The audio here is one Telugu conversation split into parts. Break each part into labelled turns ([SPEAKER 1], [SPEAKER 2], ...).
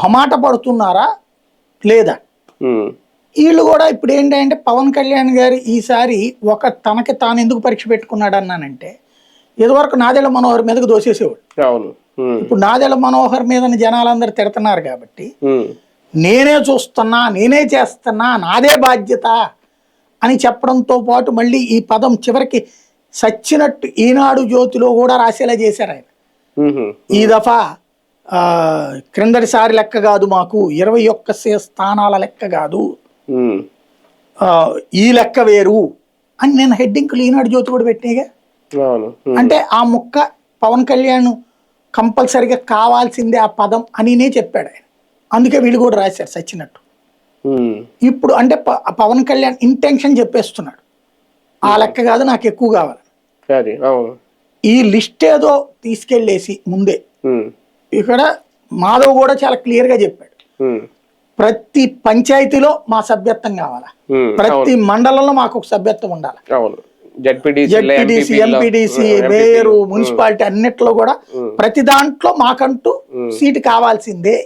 [SPEAKER 1] హమాట పడుతున్నారా లేదా? వీళ్ళు కూడా ఇప్పుడు ఏంటంటే పవన్ కళ్యాణ్ గారు ఈసారి ఒక తనకి తాను ఎందుకు పరీక్ష పెట్టుకున్నాడు అన్నానంటే, ఇదివరకు నాదెళ్ల మనోహర్ మీదకి దోసేసేవాడు. ఇప్పుడు నాదెళ్ల మనోహర్ మీద జనాలందరూ తిడుతున్నారు కాబట్టి నేనే చూస్తున్నా, నేనే చేస్తున్నా, నాదే బాధ్యత అని చెప్పడంతో పాటు మళ్ళీ ఈ పదం చివరికి సచ్చినట్టు ఈనాడు జ్యోతిలో కూడా రాసేలా చేశారు ఆయన. ఈ దఫా క్రిందటిసారి లెక్క కాదు, మాకు 21 స్థానాల లెక్క కాదు, ఈ లెక్క వేరు అని నేను హెడ్డింగ్లు ఈనాడు జ్యోతి కూడా పెట్టినాగా. అంటే ఆ ముక్క పవన్ కళ్యాణ్ కంపల్సరిగా కావాల్సిందే ఆ పదం అనినే చెప్పాడు ఆయన. అందుకే వీళ్ళు కూడా రాశారు సచ్చినట్టు. ఇప్పుడు అంటే పవన్ కళ్యాణ్ ఇంటెన్షన్ చెప్పేస్తున్నాడు, ఆ లెక్క కాదు నాకు ఎక్కువ కావాలి. ఈ లిస్ట్ ఏదో తీసుకెళ్లేసి ముందే ఇక్కడ మాధవ్ కూడా చాలా క్లియర్ గా చెప్పాడు, ప్రతి పంచాయతీలో మా సభ్యత్వం కావాలా, ప్రతి మండలంలో మాకు ఒక సభ్యత్వం ఉండాలి, జెడ్పీటీసీ, ఎంపీటీసీ, మేయరు, మున్సిపాలిటీ అన్నిట్లో కూడా ప్రతి దాంట్లో మాకంటూ సీటు కావాల్సిందే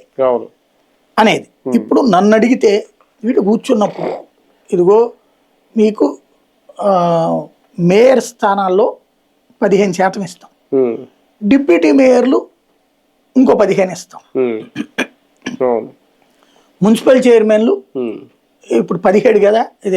[SPEAKER 1] అనేది. ఇప్పుడు నన్ను అడిగితే వీడు కూర్చున్నప్పుడు ఇదిగో మీకు మేయర్ స్థానాల్లో 15% ఇస్తాం, డిప్యూటీ మేయర్లు ఇంకో 15 ఇస్తాం, మున్సిపల్ చైర్మన్లు ఇప్పుడు 17 కదా, ఇది